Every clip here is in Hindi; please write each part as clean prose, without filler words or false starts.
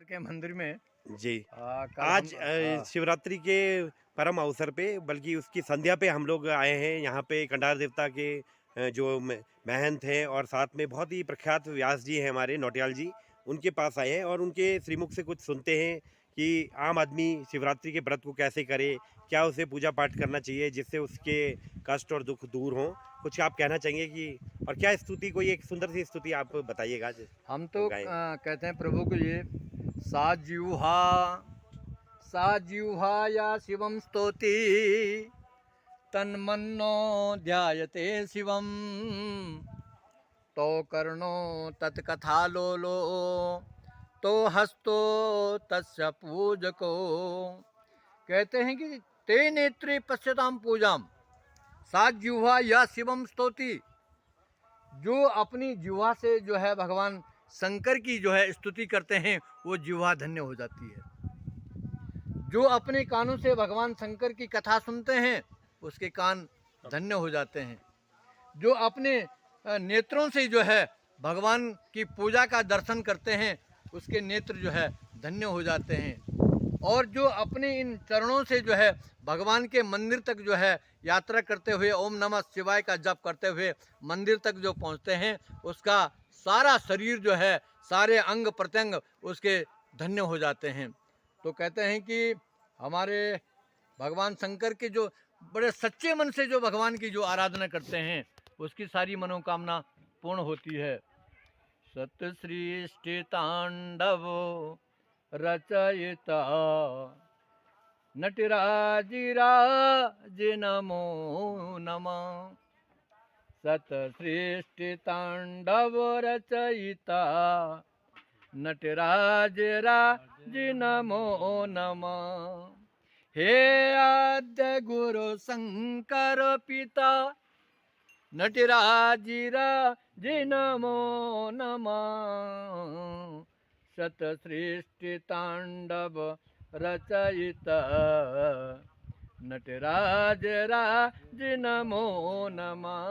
के मंदिर में जी। कल आज हम हाँ, शिवरात्रि के परम अवसर पे बल्कि उसकी संध्या पे हम लोग आए हैं यहाँ पे कंडार देवता के जो महंत हैं और साथ में बहुत ही प्रख्यात व्यास जी हैं हमारे नौटियाल जी, उनके पास आए हैं और उनके श्रीमुख से कुछ सुनते हैं कि आम आदमी शिवरात्रि के व्रत को कैसे करे, क्या उसे पूजा पाठ करना चाहिए जिससे उसके कष्ट और दुख दूर हों। कुछ आप कहना चाहेंगे कि और क्या स्तुति, कोई एक सुंदर सी स्तुति आप बताइएगा आज हम तो तो गाएँ? कहते हैं प्रभु को ये साजिह्वा साजिह्वा या शिवम स्तौति तन्मन्नो ध्यायते शिवम तो कर्णो तत्कथा लोलो तो हस्तो तस्य पूजको। कहते हैं कि ते नेत्रे पश्यताम पूजाम सात जिह्वा या शिवम स्तौति। जो अपनी जिह्वा से जो है भगवान शंकर की जो है स्तुति करते हैं वो जिह्वा धन्य हो जाती है। जो अपने कानों से भगवान शंकर की कथा सुनते हैं उसके कान धन्य हो जाते हैं। जो अपने नेत्रों से जो है भगवान की पूजा का दर्शन करते हैं उसके नेत्र जो है धन्य हो जाते हैं। और जो अपने इन चरणों से जो है भगवान के मंदिर तक जो है यात्रा करते हुए ओम नमः शिवाय का जप करते हुए मंदिर तक जो पहुंचते हैं उसका सारा शरीर जो है सारे अंग प्रत्यंग उसके धन्य हो जाते हैं। तो कहते हैं कि हमारे भगवान शंकर के जो बड़े सच्चे मन से जो भगवान की जो आराधना करते हैं उसकी सारी मनोकामना पूर्ण होती है। सत सृष्टि तांडव रचयिता नटराजिराज नमो नमः। सत सृष्टि तांडव रचयिता नटराज राज नमो नमः। हे आद्य गुरु शंकर पिता नटराजिराज नमो नमः। शत सृष्टि तांडव रचयिता नटराज राज नमो नमः।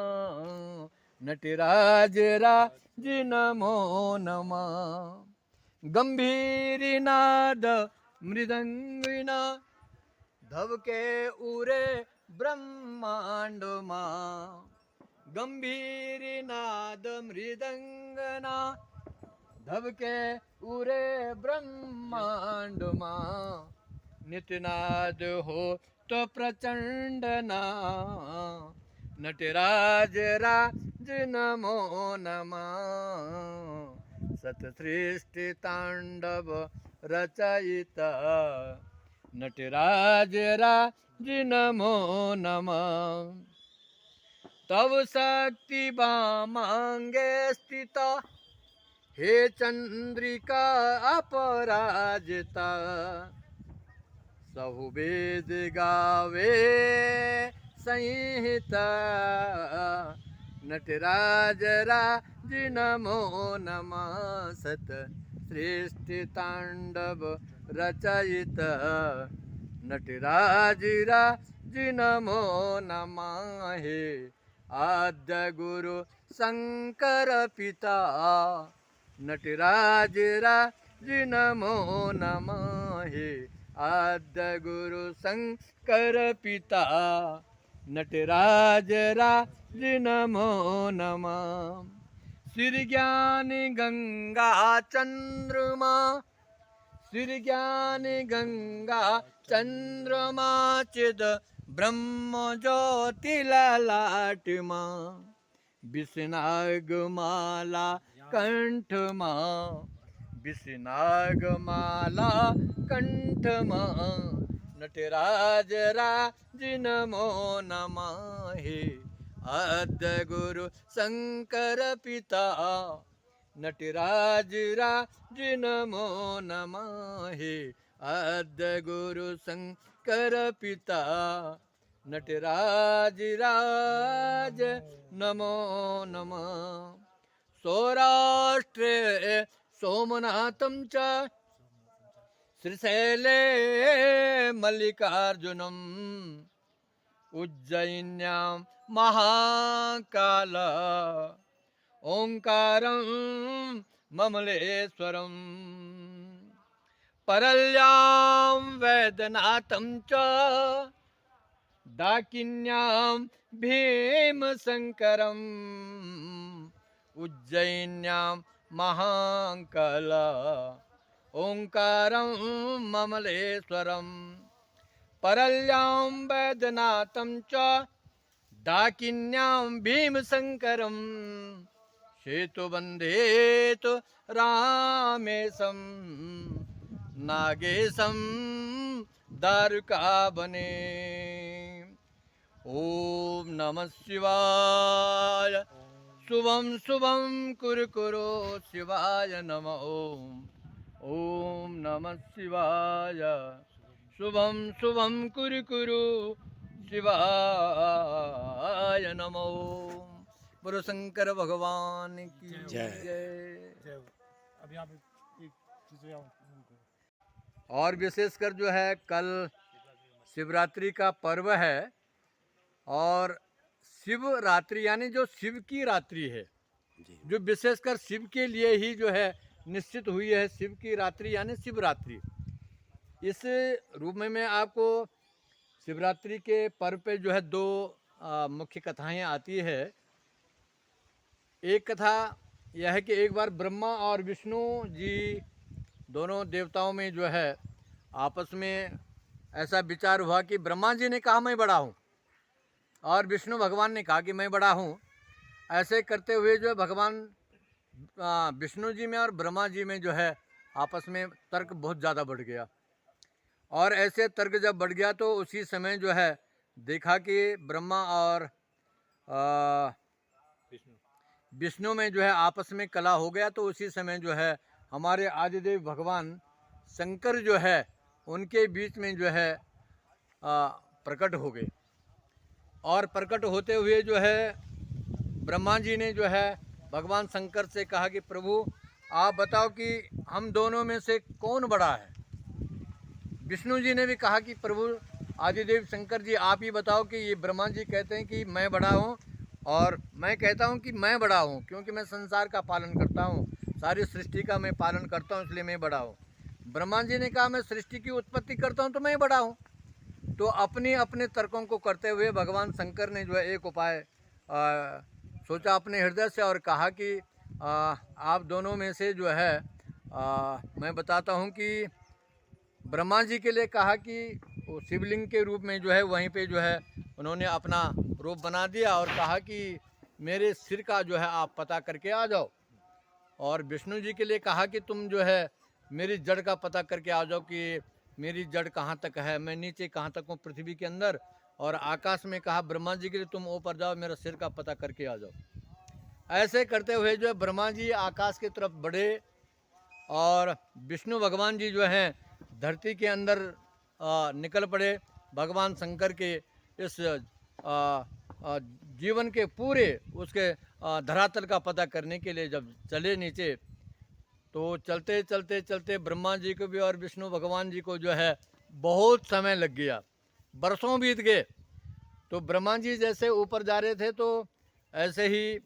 नटराज राज नमो नमः। गंभीरनाद मृदंगिना धबके उरे ब्रह्मांड मां। गंभीरनाद मृदंगना धबके उरे ब्रह्मांड मां। नित्यनाद हो तो प्रचंड ना नटराज राज नमो नमः। सत सृष्टि तांडव रचयिता नटराज राज नमो नमः। तव शक्ति बामांगे स्थिता हे चंद्रिका अपराजिता। सहु वेद गावे संहिता नटराज राज नमो नमः। सत सृष्टि तांडव रचयिता नटराज राज नमो नमः। हे आद्य गुरु शंकर पिता नटराज राज नमो नमः। हे आद्य गुरु शंकर पिता नटराज राज नमो नमः। श्री ज्ञान गंगा चंद्रमा श्री ज्ञान गंगा चंद्रमा चिद ब्रह्म ज्योति ललाट मां। विषनाग माला कंठ मां। विषनाग माला कंठ मां। नटराज राज नमो नमः। हे आद्य गुरु शंकर पिता नटराज राज नमो नमः। हे आद्य गुरु शंकर पिता नटराज राज नमो नमः। सौराष्ट्रे सोमनाथं च श्रीशैले मल्लिकार्जुनम्। उज्जयिन्यां महाकाल ओंकारं ममलेश्वरम्। परल्यां वैद्यनाथं च दाकिन्यां भीमशङ्करम् उज्जयिन्यां महाङ्कल ओङ्कारं ममलेश्वरम् परल्यां वैद्यनाथं च दाकिन्यां भीमशङ्करम् सेतुबन्धेतु रामेशं नागेशं दारुकावने। ओम नमः शिवाय शुभम शुभम कुरु शिवाय नमः। ओम नमः शिवाय शुभम शुभम कुरु शिवाय नमः। बोलो शंकर भगवान की जय। जय। अब यहाँ पे एक चीज़ यहाँ और विशेषकर जो है कल शिवरात्रि का पर्व है और शिवरात्रि यानी जो शिव की रात्रि है, जी जो विशेषकर शिव के लिए ही जो है निश्चित हुई है, शिव की रात्रि यानी शिवरात्रि। इस रूप में मैं आपको शिवरात्रि के पर्व पे जो है दो मुख्य कथाएं आती है। एक कथा यह है कि एक बार ब्रह्मा और विष्णु जी दोनों देवताओं में जो है आपस में ऐसा विचार हुआ कि ब्रह्मा जी ने कहा मैं बड़ा हूँ और विष्णु भगवान ने कहा कि मैं बड़ा हूँ। ऐसे करते हुए जो है भगवान विष्णु जी में और ब्रह्मा जी में जो है आपस में तर्क बहुत ज़्यादा बढ़ गया। और ऐसे तर्क जब बढ़ गया तो उसी समय जो है देखा कि ब्रह्मा और विष्णु में जो है आपस में कला हो गया। तो उसी समय जो है हमारे आदिदेव भगवान शंकर जो है उनके बीच में जो है प्रकट हो गए। और प्रकट होते हुए जो है ब्रह्मा जी ने जो है भगवान शंकर से कहा कि प्रभु आप बताओ कि हम दोनों में से कौन बड़ा है। विष्णु जी ने भी कहा कि प्रभु आदिदेव शंकर जी आप ही बताओ कि ये ब्रह्मा जी कहते हैं कि मैं बड़ा हूँ और मैं कहता हूँ कि मैं बड़ा हूँ क्योंकि मैं संसार का पालन करता हूँ, सारी सृष्टि का मैं पालन करता हूँ इसलिए मैं बड़ा हूँ। ब्रह्मा जी ने कहा मैं सृष्टि की उत्पत्ति करता हूँ तो मैं बड़ा हूँ। तो अपने अपने तर्कों को करते हुए भगवान शंकर ने जो है एक उपाय सोचा अपने हृदय से और कहा कि आप दोनों में से जो है मैं बताता हूँ कि ब्रह्मा जी के लिए कहा कि वो शिवलिंग के रूप में जो है वहीं पे जो है उन्होंने अपना रूप बना दिया और कहा कि मेरे सिर का जो है आप पता करके आ जाओ। और विष्णु जी के लिए कहा कि तुम जो है मेरी जड़ का पता करके आ जाओ कि मेरी जड़ कहाँ तक है, मैं नीचे कहाँ तक हूँ पृथ्वी के अंदर। और आकाश में कहा ब्रह्मा जी के लिए तुम ऊपर जाओ मेरा सिर का पता करके आ जाओ। ऐसे करते हुए जो है ब्रह्मा जी आकाश की तरफ बढ़े और विष्णु भगवान जी जो हैं धरती के अंदर निकल पड़े। भगवान शंकर के इस जीवन के पूरे उसके धरातल का पता करने के लिए जब चले नीचे तो चलते चलते चलते ब्रह्मा जी को भी और विष्णु भगवान जी को जो है बहुत समय लग गया, बरसों बीत गए। तो ब्रह्मा जी जैसे ऊपर जा रहे थे तो ऐसे ही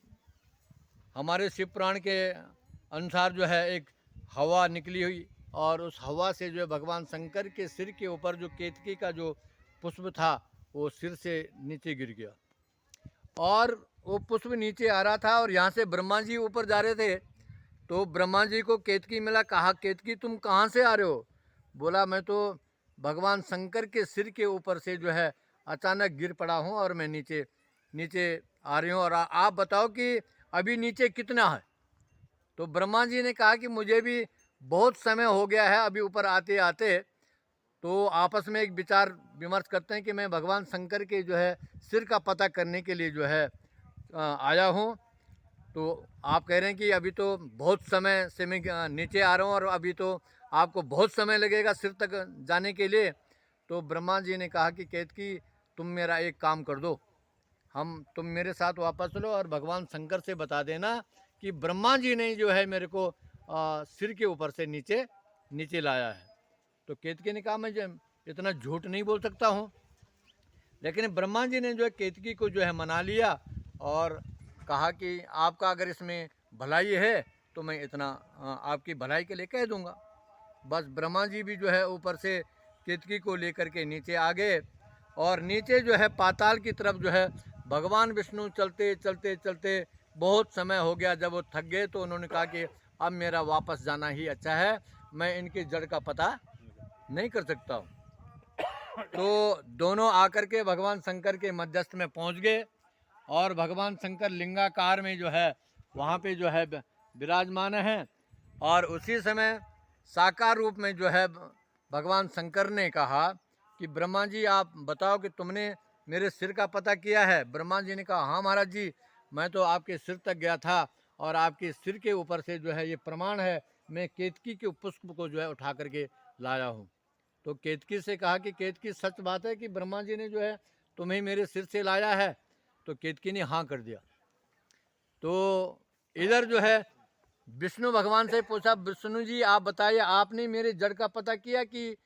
हमारे शिव पुराण के अनुसार जो है एक हवा निकली हुई और उस हवा से जो है भगवान शंकर के सिर के ऊपर जो केतकी का जो पुष्प था वो सिर से नीचे गिर गया और वो पुष्प नीचे आ रहा था और यहाँ से ब्रह्मा जी ऊपर जा रहे थे। तो ब्रह्मा जी को केतकी मिला, कहा केतकी तुम कहाँ से आ रहे हो? बोला मैं तो भगवान शंकर के सिर के ऊपर से जो है अचानक गिर पड़ा हूँ और मैं नीचे नीचे आ रही हूँ और आप बताओ कि अभी नीचे कितना है? तो ब्रह्मा जी ने कहा कि मुझे भी बहुत समय हो गया है अभी ऊपर आते आते। तो आपस में एक विचार विमर्श करते हैं कि मैं भगवान शंकर के जो है सिर का पता करने के लिए जो है आया हूँ। तो आप कह रहे हैं कि अभी तो बहुत समय से मैं नीचे आ रहा हूँ और अभी तो आपको बहुत समय लगेगा सिर तक जाने के लिए। तो ब्रह्मा जी ने कहा कि केतकी तुम मेरा एक काम कर दो, तुम मेरे साथ वापस चलो और भगवान शंकर से बता देना कि ब्रह्मा जी ने जो है मेरे को सिर के ऊपर से नीचे नीचे लाया है। तो केतकी ने कहा मैं इतना झूठ नहीं बोल सकता हूँ। लेकिन ब्रह्मा जी ने जो है केतकी को जो है मना लिया और कहा कि आपका अगर इसमें भलाई है तो मैं इतना आपकी भलाई के लिए कह दूंगा। बस ब्रह्मा जी भी जो है ऊपर से केतकी को लेकर के नीचे आ गए और नीचे जो है पाताल की तरफ जो है भगवान विष्णु चलते चलते चलते बहुत समय हो गया। जब वो थक गए तो उन्होंने कहा कि अब मेरा वापस जाना ही अच्छा है, मैं इनकी जड़ का पता नहीं कर सकता हूँ। तो दोनों आकर के भगवान शंकर के मध्यस्थ में पहुँच गए और भगवान शंकर लिंगाकार में जो है वहाँ पे जो है विराजमान हैं। और उसी समय साकार रूप में जो है भगवान शंकर ने कहा कि ब्रह्मा जी आप बताओ कि तुमने मेरे सिर का पता किया है। ब्रह्मा जी ने कहा हाँ महाराज जी, मैं तो आपके सिर तक गया था और आपके सिर के ऊपर से जो है ये प्रमाण है, मैं केतकी के पुष्प को जो है उठा करके लाया हूँ। तो केतकी से कहा कि केतकी सच बात है कि ब्रह्मा जी ने जो है तुम्हें मेरे सिर से लाया है? तो केतकी ने हाँ कर दिया। तो इधर जो है विष्णु भगवान से पूछा, विष्णु जी आप बताइए आपने मेरे जड़ का पता किया कि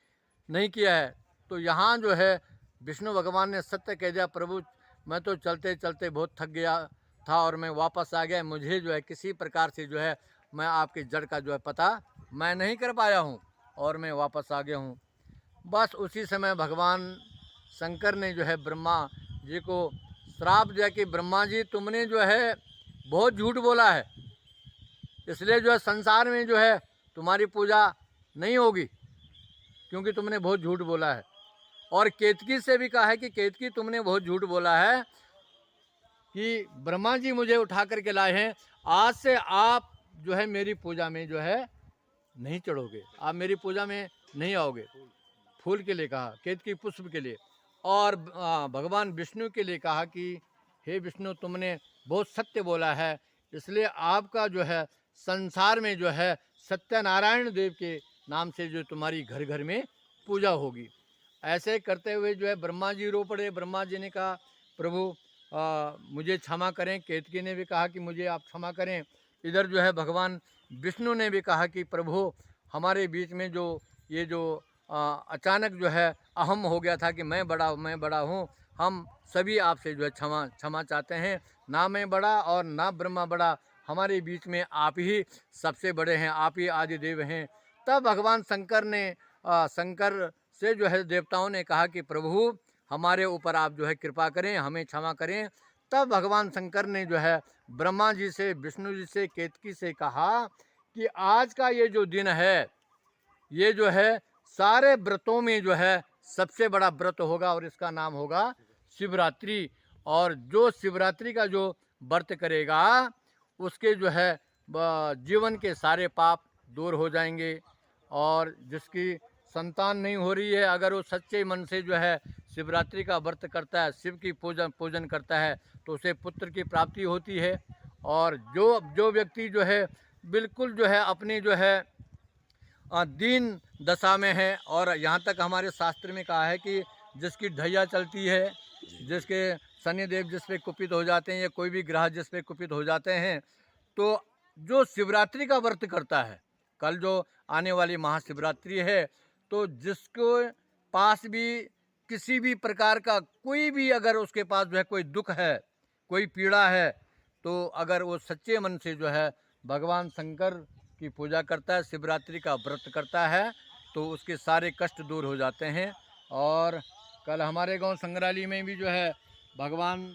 नहीं किया है? तो यहाँ जो है विष्णु भगवान ने सत्य कह दिया, प्रभु मैं तो चलते चलते बहुत थक गया था और मैं वापस आ गया, मुझे जो है किसी प्रकार से जो है मैं आपकी जड़ का जो है पता मैं नहीं कर पाया हूँ और मैं वापस आ गया हूँ। बस उसी समय भगवान शंकर ने जो है ब्रह्मा जी को श्राप दिया कि ब्रह्मा जी तुमने जो है बहुत झूठ बोला है, इसलिए जो है संसार में जो है तुम्हारी पूजा नहीं होगी क्योंकि तुमने बहुत झूठ बोला है। और केतकी से भी कहा है कि केतकी तुमने बहुत झूठ बोला है कि ब्रह्मा जी मुझे उठा करके लाए हैं, आज से आप जो है मेरी पूजा में जो है नहीं चढ़ोगे, आप मेरी पूजा में नहीं आओगे। फूल के लिए कहा, केतकी पुष्प के लिए। और भगवान विष्णु के लिए कहा कि हे विष्णु तुमने बहुत सत्य बोला है, इसलिए आपका जो है संसार में जो है सत्यनारायण देव के नाम से जो तुम्हारी घर घर में पूजा होगी। ऐसे करते हुए जो है ब्रह्मा जी रो पड़े। ब्रह्मा जी ने कहा प्रभु मुझे क्षमा करें। केतकी ने भी कहा कि मुझे आप क्षमा करें। इधर जो है भगवान विष्णु ने भी कहा कि प्रभु हमारे बीच में जो ये जो अचानक जो है अहम हो गया था कि मैं बड़ा हूँ, हम सभी आपसे जो है क्षमा चाहते हैं। ना मैं बड़ा और ना ब्रह्मा बड़ा, हमारे बीच में आप ही सबसे बड़े हैं, आप ही आदि देव हैं। तब भगवान शंकर से जो है देवताओं ने कहा कि प्रभु हमारे ऊपर आप जो है कृपा करें, हमें क्षमा करें। तब भगवान शंकर ने जो है ब्रह्मा जी से, विष्णु जी से, केतकी से कहा कि आज का ये जो दिन है ये जो है सारे व्रतों में जो है सबसे बड़ा व्रत होगा और इसका नाम होगा शिवरात्रि। और जो शिवरात्रि का जो व्रत करेगा उसके जो है जीवन के सारे पाप दूर हो जाएंगे। और जिसकी संतान नहीं हो रही है, अगर वो सच्चे मन से जो है शिवरात्रि का व्रत करता है, शिव की पूजन करता है, तो उसे पुत्र की प्राप्ति होती है। और जो व्यक्ति जो है बिल्कुल जो है अपनी जो है दीन दशा में है, और यहाँ तक हमारे शास्त्र में कहा है कि जिसकी ढैया चलती है, जिसके शनिदेव जिस पे कुपित हो जाते हैं या कोई भी ग्रह जिस पे कुपित हो जाते हैं, तो जो शिवरात्रि का व्रत करता है, कल जो आने वाली महाशिवरात्रि है, तो जिसको पास भी किसी भी प्रकार का कोई भी अगर उसके पास जो है कोई दुख है, कोई पीड़ा है, तो अगर वो सच्चे मन से जो है भगवान शंकर की पूजा करता है, शिवरात्रि का व्रत करता है, तो उसके सारे कष्ट दूर हो जाते हैं। और कल हमारे गांव संग्राली में भी जो है भगवान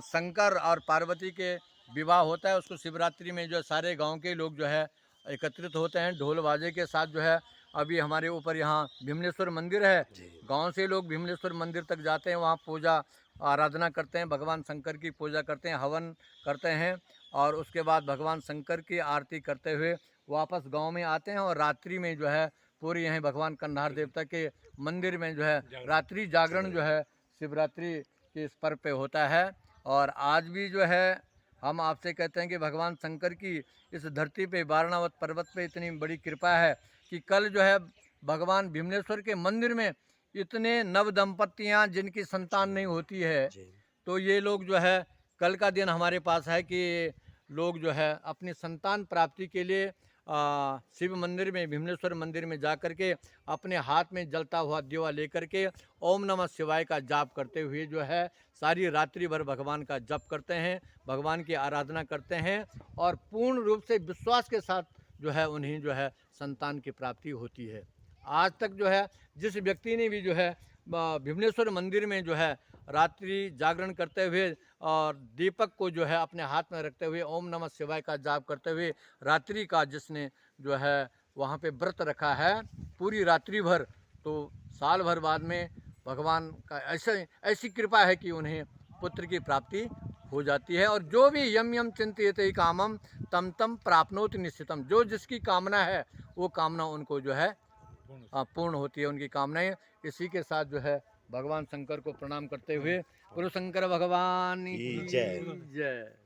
शंकर और पार्वती के विवाह होता है। उसको शिवरात्रि में जो सारे गांव के लोग जो है एकत्रित होते हैं ढोल बाजे के साथ। जो है अभी हमारे ऊपर यहाँ भीमलेश्वर मंदिर है, गांव से लोग भीमलेश्वर मंदिर तक जाते हैं, वहाँ पूजा आराधना करते हैं, भगवान शंकर की पूजा करते हैं, हवन करते हैं, और उसके बाद भगवान शंकर की आरती करते हुए वापस गांव में आते हैं। और रात्रि में जो है पूरी यहीं भगवान कंधार देवता के मंदिर में जो है रात्रि जागरण जो है शिवरात्रि के इस पर्व पे होता है। और आज भी जो है हम आपसे कहते हैं कि भगवान शंकर की इस धरती पे वारणावत पर्वत पे इतनी बड़ी कृपा है कि कल जो है भगवान भीमलेश्वर के मंदिर में इतने नव दंपतियाँ जिनकी संतान नहीं होती है, तो ये लोग जो है कल का दिन हमारे पास है कि लोग जो है अपनी संतान प्राप्ति के लिए शिव मंदिर में, भीमलेश्वर मंदिर में जा कर के अपने हाथ में जलता हुआ दिवा लेकर के ओम नमः शिवाय का जाप करते हुए जो है सारी रात्रि भर भगवान का जप करते हैं, भगवान की आराधना करते हैं, और पूर्ण रूप से विश्वास के साथ जो है उन्हें जो है संतान की प्राप्ति होती है। आज तक जो है जिस व्यक्ति ने भी जो है भीमनेश्वर मंदिर में जो है रात्रि जागरण करते हुए और दीपक को जो है अपने हाथ में रखते हुए ओम नमः शिवाय का जाप करते हुए रात्रि का जिसने जो है वहाँ पे व्रत रखा है पूरी रात्रि भर, तो साल भर बाद में भगवान का ऐसी कृपा है कि उन्हें पुत्र की प्राप्ति हो जाती है। और जो भी यम यम चिंतयते कामम तम तम प्राप्नोति निश्चितम, जो जिसकी कामना है वो कामना उनको जो है पूर्ण होती है, उनकी कामनाएं। इसी के साथ जो है भगवान शंकर को प्रणाम करते हुए गुरु शंकर भगवान की की जय। जय।